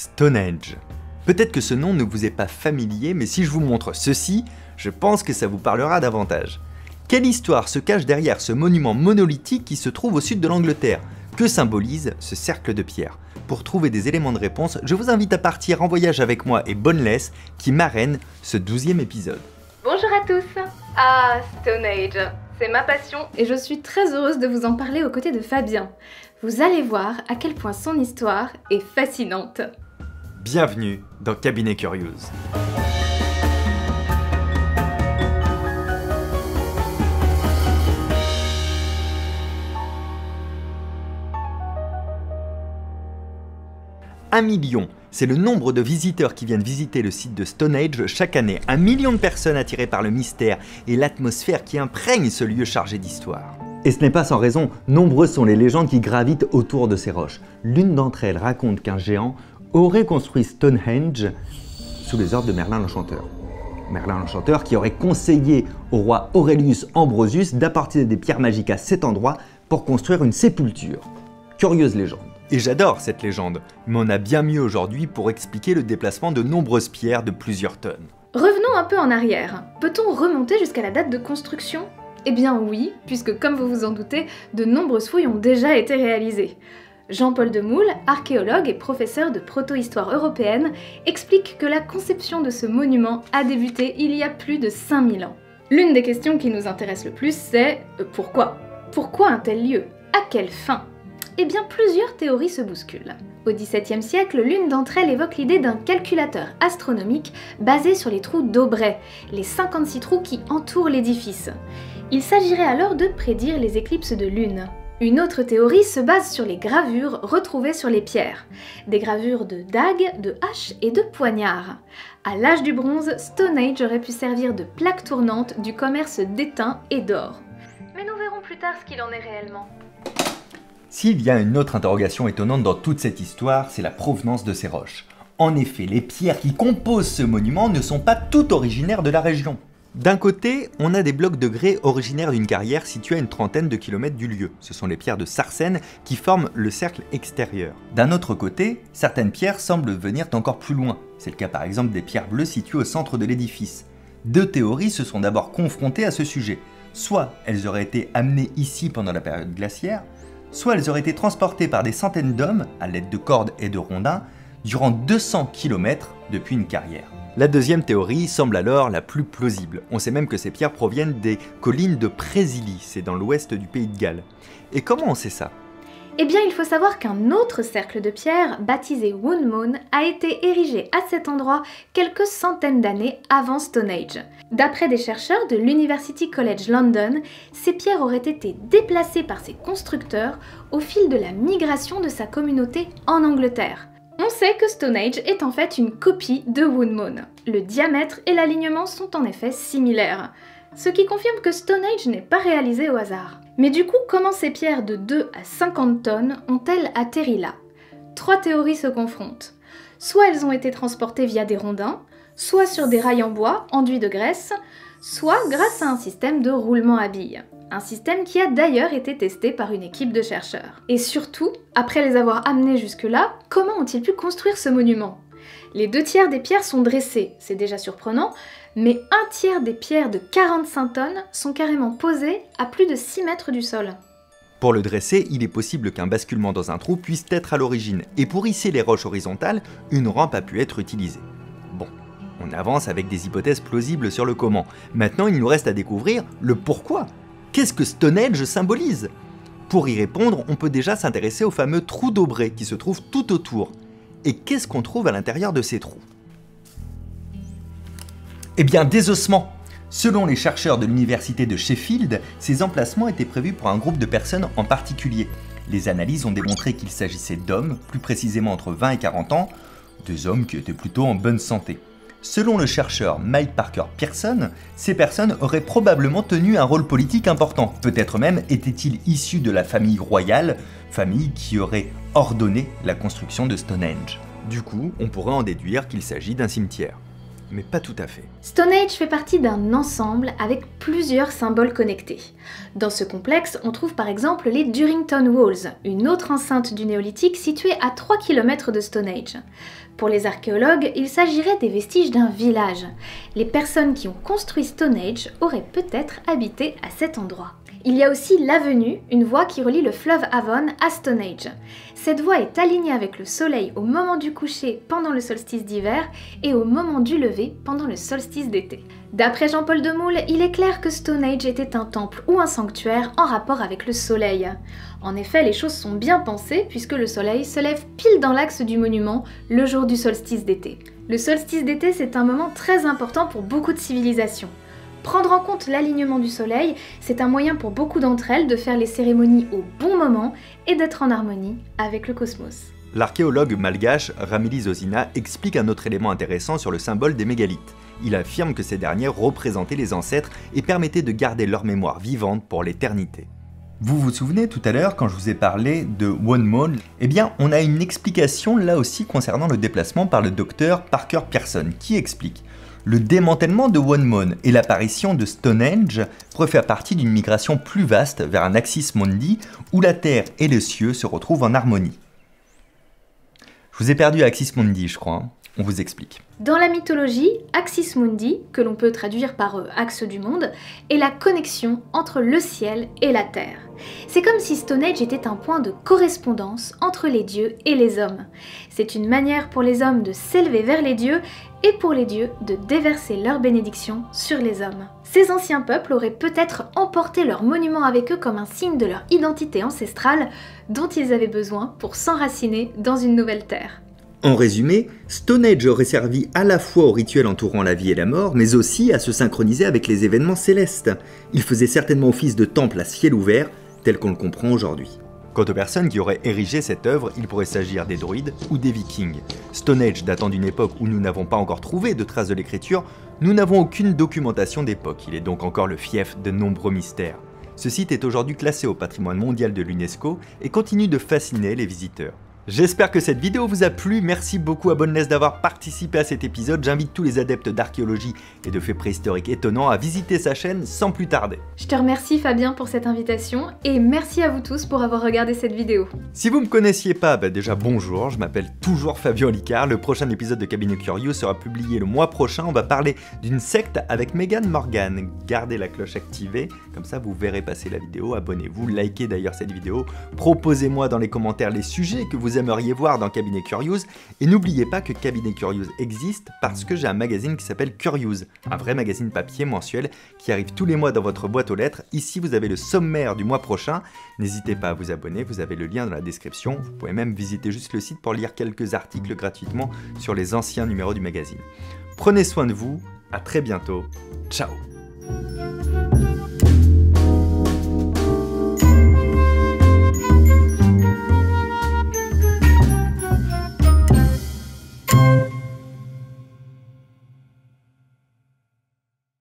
Stonehenge. Peut-être que ce nom ne vous est pas familier, mais si je vous montre ceci, je pense que ça vous parlera davantage. Quelle histoire se cache derrière ce monument monolithique qui se trouve au sud de l'Angleterre? Que symbolise ce cercle de pierre? Pour trouver des éléments de réponse, je vous invite à partir en voyage avec moi et Boneless qui marraine ce 12e épisode. Bonjour à tous. Stonehenge, c'est ma passion et je suis très heureuse de vous en parler aux côtés de Fabien. Vous allez voir à quel point son histoire est fascinante. Bienvenue dans Cabinet Curieuse. Un million, c'est le nombre de visiteurs qui viennent visiter le site de Stonehenge chaque année. 1 million de personnes attirées par le mystère et l'atmosphère qui imprègne ce lieu chargé d'histoire. Et ce n'est pas sans raison, nombreuses sont les légendes qui gravitent autour de ces roches. L'une d'entre elles raconte qu'un géant aurait construit Stonehenge sous les ordres de Merlin l'Enchanteur. Merlin l'Enchanteur qui aurait conseillé au roi Aurelius Ambrosius d'apporter des pierres magiques à cet endroit pour construire une sépulture. Curieuse légende. Et j'adore cette légende, mais on a bien mieux aujourd'hui pour expliquer le déplacement de nombreuses pierres de plusieurs tonnes. Revenons un peu en arrière. Peut-on remonter jusqu'à la date de construction ? Eh bien oui, puisque comme vous vous en doutez, de nombreuses fouilles ont déjà été réalisées. Jean-Paul Demoule, archéologue et professeur de proto-histoire européenne, explique que la conception de ce monument a débuté il y a plus de 5000 ans. L'une des questions qui nous intéresse le plus, c'est pourquoi ? Pourquoi un tel lieu ? À quelle fin ? Eh bien, plusieurs théories se bousculent. Au XVIIe siècle, l'une d'entre elles évoque l'idée d'un calculateur astronomique basé sur les trous d'Aubrey, les 56 trous qui entourent l'édifice. Il s'agirait alors de prédire les éclipses de lune. Une autre théorie se base sur les gravures retrouvées sur les pierres. Des gravures de dagues, de haches et de poignards. À l'âge du bronze, Stonehenge aurait pu servir de plaque tournante du commerce d'étain et d'or. Mais nous verrons plus tard ce qu'il en est réellement. S'il y a une autre interrogation étonnante dans toute cette histoire, c'est la provenance de ces roches. En effet, les pierres qui composent ce monument ne sont pas toutes originaires de la région. D'un côté, on a des blocs de grès originaires d'une carrière située à une trentaine de kilomètres du lieu. Ce sont les pierres de Sarsène qui forment le cercle extérieur. D'un autre côté, certaines pierres semblent venir d'encore plus loin. C'est le cas par exemple des pierres bleues situées au centre de l'édifice. Deux théories se sont d'abord confrontées à ce sujet. Soit elles auraient été amenées ici pendant la période glaciaire, soit elles auraient été transportées par des centaines d'hommes, à l'aide de cordes et de rondins, durant 200 km depuis une carrière. La deuxième théorie semble alors la plus plausible. On sait même que ces pierres proviennent des collines de Présilly, c'est dans l'ouest du pays de Galles. Et comment on sait ça ? Eh bien, il faut savoir qu'un autre cercle de pierre, baptisé Woodmoon, a été érigé à cet endroit quelques centaines d'années avant Stonehenge. D'après des chercheurs de l'University College London, ces pierres auraient été déplacées par ses constructeurs au fil de la migration de sa communauté en Angleterre. On sait que Stonehenge est en fait une copie de Woodmoon. Le diamètre et l'alignement sont en effet similaires, ce qui confirme que Stonehenge n'est pas réalisé au hasard. Mais du coup, comment ces pierres de 2 à 50 tonnes ont-elles atterri là ? Trois théories se confrontent. Soit elles ont été transportées via des rondins, soit sur des rails en bois enduits de graisse, soit grâce à un système de roulement à billes. Un système qui a d'ailleurs été testé par une équipe de chercheurs. Et surtout, après les avoir amenés jusque-là, comment ont-ils pu construire ce monument ? Les 2/3 des pierres sont dressées, c'est déjà surprenant, mais 1/3 des pierres de 45 tonnes sont carrément posées à plus de 6 mètres du sol. Pour le dresser, il est possible qu'un basculement dans un trou puisse être à l'origine, et pour hisser les roches horizontales, une rampe a pu être utilisée. Bon, on avance avec des hypothèses plausibles sur le comment. Maintenant, il nous reste à découvrir le pourquoi. Qu'est-ce que Stonehenge symbolise ? Pour y répondre, on peut déjà s'intéresser au fameux trou d'Aubrey qui se trouve tout autour. Et qu'est-ce qu'on trouve à l'intérieur de ces trous ? Eh bien, des ossements. Selon les chercheurs de l'université de Sheffield, ces emplacements étaient prévus pour un groupe de personnes en particulier. Les analyses ont démontré qu'il s'agissait d'hommes, plus précisément entre 20 et 40 ans, des hommes qui étaient plutôt en bonne santé. Selon le chercheur Mike Parker Pearson, ces personnes auraient probablement tenu un rôle politique important. Peut-être même étaient-ils issus de la famille royale, famille qui aurait ordonné la construction de Stonehenge. Du coup, on pourrait en déduire qu'il s'agit d'un cimetière. mais pas tout à fait. Stone Age fait partie d'un ensemble avec plusieurs symboles connectés. Dans ce complexe, on trouve par exemple les Durrington Walls, une autre enceinte du néolithique située à 3 km de Stone Age. Pour les archéologues, il s'agirait des vestiges d'un village. Les personnes qui ont construit Stone Age auraient peut-être habité à cet endroit. Il y a aussi l'avenue, une voie qui relie le fleuve Avon à Stone Age. Cette voie est alignée avec le soleil au moment du coucher pendant le solstice d'hiver et au moment du lever pendant le solstice d'été. D'après Jean-Paul Demoule, il est clair que Stone Age était un temple ou un sanctuaire en rapport avec le soleil. En effet, les choses sont bien pensées puisque le soleil se lève pile dans l'axe du monument le jour du solstice d'été. Le solstice d'été, c'est un moment très important pour beaucoup de civilisations. Prendre en compte l'alignement du soleil, c'est un moyen pour beaucoup d'entre elles de faire les cérémonies au bon moment et d'être en harmonie avec le cosmos. L'archéologue malgache Ramili Zosina explique un autre élément intéressant sur le symbole des mégalithes. Il affirme que ces derniers représentaient les ancêtres et permettaient de garder leur mémoire vivante pour l'éternité. Vous vous souvenez tout à l'heure quand je vous ai parlé de Wonmon? Eh bien, on a une explication là aussi concernant le déplacement par le docteur Parker Pearson qui explique: le démantèlement de Wonmon et l'apparition de Stonehenge pourraient faire partie d'une migration plus vaste vers un Axis Mundi où la Terre et les cieux se retrouvent en harmonie. Je vous ai perdu à Axis Mundi, je crois. On vous explique. Dans la mythologie, Axis Mundi, que l'on peut traduire par axe du monde, est la connexion entre le ciel et la terre. C'est comme si Stone Age était un point de correspondance entre les dieux et les hommes. C'est une manière pour les hommes de s'élever vers les dieux et pour les dieux de déverser leur bénédiction sur les hommes. Ces anciens peuples auraient peut-être emporté leurs monuments avec eux comme un signe de leur identité ancestrale dont ils avaient besoin pour s'enraciner dans une nouvelle terre. En résumé, Stone Age aurait servi à la fois au rituel entourant la vie et la mort, mais aussi à se synchroniser avec les événements célestes. Il faisait certainement office de temple à ciel ouvert, tel qu'on le comprend aujourd'hui. Quant aux personnes qui auraient érigé cette œuvre, il pourrait s'agir des druides ou des vikings. Stone Age datant d'une époque où nous n'avons pas encore trouvé de traces de l'écriture, nous n'avons aucune documentation d'époque, il est donc encore le fief de nombreux mystères. Ce site est aujourd'hui classé au patrimoine mondial de l'UNESCO et continue de fasciner les visiteurs. J'espère que cette vidéo vous a plu, merci beaucoup à Boneless d'avoir participé à cet épisode, j'invite tous les adeptes d'archéologie et de faits préhistoriques étonnants à visiter sa chaîne sans plus tarder. Je te remercie Fabien pour cette invitation et merci à vous tous pour avoir regardé cette vidéo. Si vous me connaissiez pas, déjà bonjour, je m'appelle toujours Fabien Olicard, le prochain épisode de Cabinet Curieux sera publié le mois prochain, on va parler d'une secte avec Megan Morgan. Gardez la cloche activée, comme ça vous verrez passer la vidéo, abonnez-vous, likez d'ailleurs cette vidéo, proposez-moi dans les commentaires les sujets que vous aimeriez voir dans Cabinet Curieux, et n'oubliez pas que Cabinet Curieux existe parce que j'ai un magazine qui s'appelle Curious, un vrai magazine papier mensuel qui arrive tous les mois dans votre boîte aux lettres. Ici vous avez le sommaire du mois prochain, n'hésitez pas à vous abonner, vous avez le lien dans la description, vous pouvez même visiter juste le site pour lire quelques articles gratuitement sur les anciens numéros du magazine. Prenez soin de vous, à très bientôt, ciao.